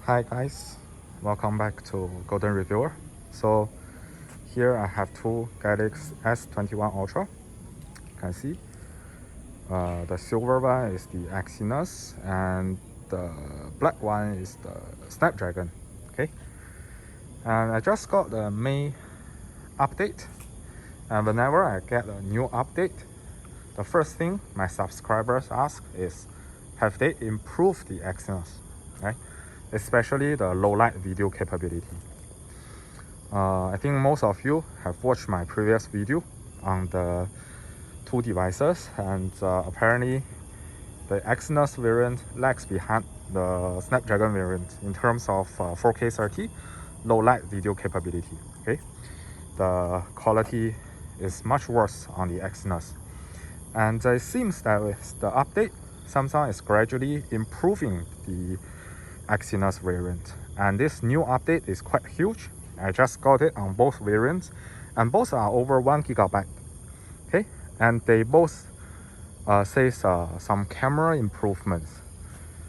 Hi guys, welcome back to Golden Reviewer. So here I have two Galaxy S21 Ultra. You can see the silver one is the Exynos and the black one is the Snapdragon. Okay, and I just got the May update, and whenever I get a new update, the first thing my subscribers ask is, have they improved the Exynos, right? Especially the low light video capability. I think most of you have watched my previous video on the two devices, and apparently the Exynos variant lags behind the Snapdragon variant in terms of 4K 30 low light video capability. Okay, the quality is much worse on the Exynos, and it seems that with the update, Samsung is gradually improving the Exynos variant, and this new update is quite huge. I just got it on both variants, and both are over 1 GB. Okay, and they both says some camera improvements.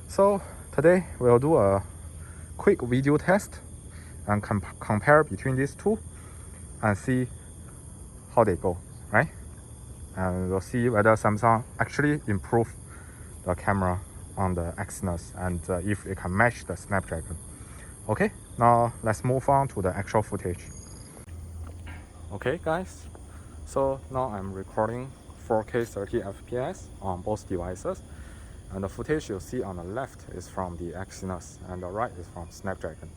So today we'll do a quick video test and compare between these two and see how they go, right? And we'll see whether Samsung actually improved the camera on the Exynos and if it can match the Snapdragon. Okay, now let's move on to the actual footage. Okay guys, so now I'm recording 4K 30 FPS on both devices, and the footage you'll see on the left is from the Exynos and the right is from Snapdragon.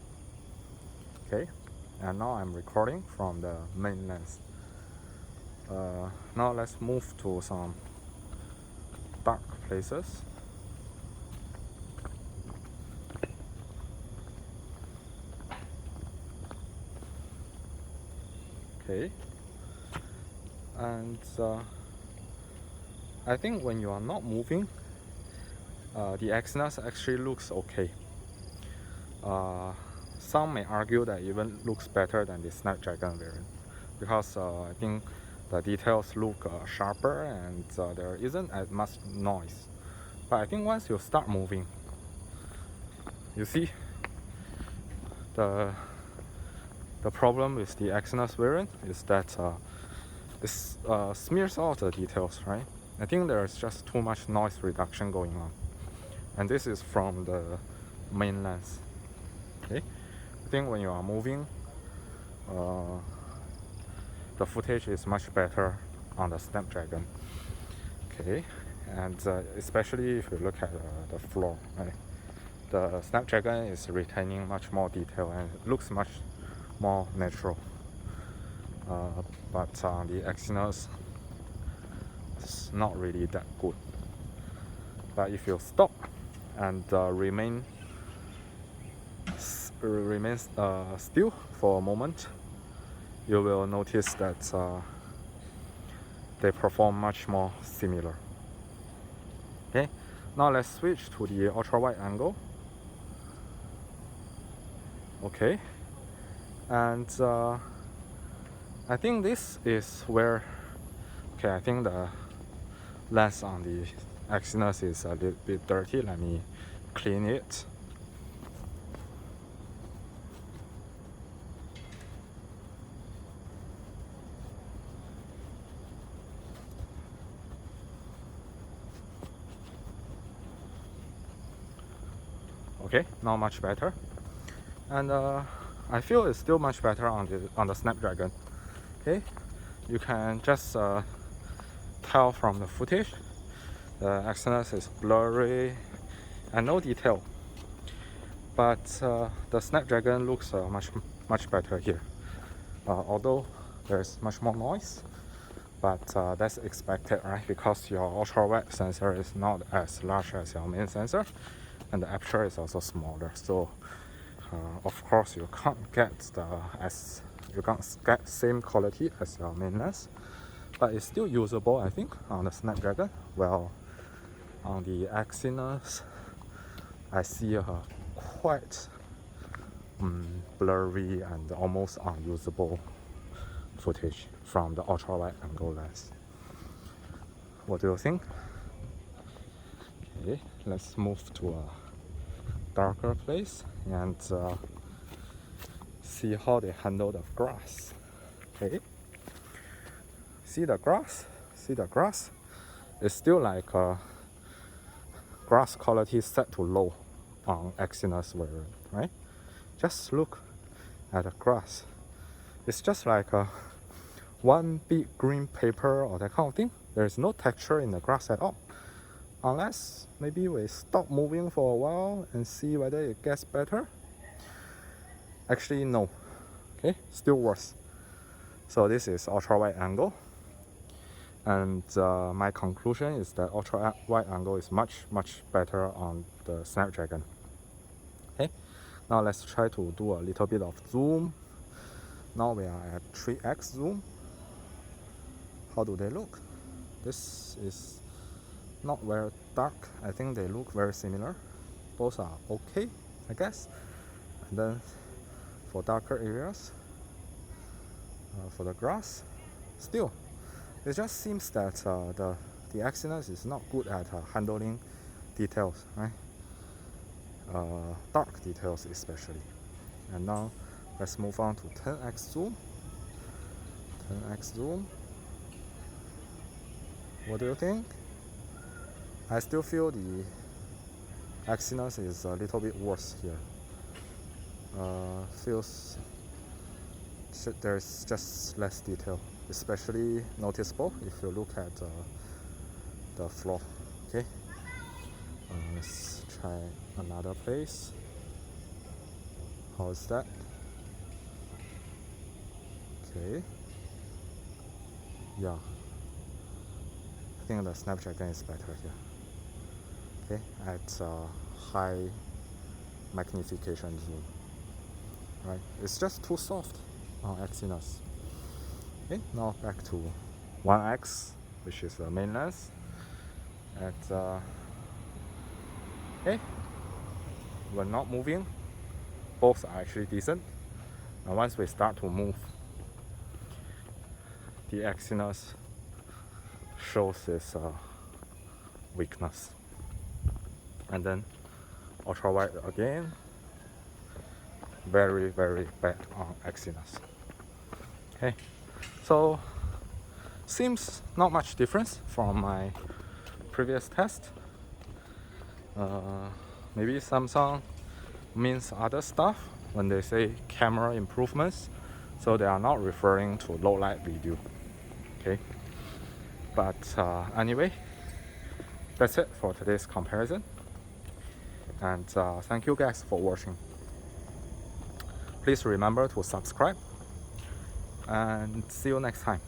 Okay, and now I'm recording from the main lens. Now let's move to some dark places. Okay, and I think when you are not moving, the Exynos actually looks okay. Some may argue that even looks better than the Snapdragon variant because I think the details look sharper and there isn't as much noise. But I think once you start moving, you see the problem with the Exynos variant is that it smears out the details, right? I think there's just too much noise reduction going on, and this is from the main lens. Okay, I think when you are moving, the footage is much better on the Snapdragon. Okay, and especially if you look at the floor, right? The Snapdragon is retaining much more detail and it looks much more natural. But on the Exynos, it's not really that good. But if you stop and remain still for a moment, you will notice that they perform much more similar. Okay, now let's switch to the ultra wide angle. Okay, and I think this is where, okay, I think the lens on the Exynos is a little bit dirty. Let me clean it. Okay, now much better, and I feel it's still much better on the Snapdragon. Okay, you can just tell from the footage the Exynos is blurry and no detail, but the Snapdragon looks much better here, although there's much more noise, but that's expected, right? Because your ultra wide sensor is not as large as your main sensor, and the aperture is also smaller, so of course you can't get same quality as your main lens, but it's still usable, I think, on the Snapdragon. Well, on the Exynos, I see a quite blurry and almost unusable footage from the ultra wide angle lens. What do you think? Okay, let's move to a darker place and see how they handle the grass. Okay, see the grass? See the grass? It's still like grass quality set to low on Exynos variant, right? Just look at the grass. It's just like one big green paper or that kind of thing. There's no texture in the grass at all. Unless maybe we stop moving for a while and see whether it gets better. Actually, no. Okay, still worse. So this is ultra wide angle. And my conclusion is that ultra wide angle is much better on the Snapdragon. Okay, now let's try to do a little bit of zoom. Now we are at 3x zoom. How do they look? This is not very dark. I think they look very similar. Both are okay, I guess. And then for darker areas, for the grass, still, it just seems that the Exynos is not good at handling details, right? Dark details especially. And now let's move on to 10x zoom. 10x zoom. What do you think? I still feel the Exynos is a little bit worse here. Feels there's just less detail, especially noticeable if you look at the floor. Okay, let's try another place. How's that? Okay, yeah, I think the Snapdragon is better here. Okay, at high magnification zoom. Right, it's just too soft on Exynos. Okay, now back to 1x, which is the main lens. Okay, we're not moving. Both are actually decent. And once we start to move, the Exynos shows its weakness. And then ultra wide again. Very bad on Exynos. Okay, so seems not much difference from my previous test. Maybe Samsung means other stuff when they say camera improvements, so they are not referring to low light video. Okay, but anyway, that's it for today's comparison, and thank you guys for watching. Please remember to subscribe and see you next time.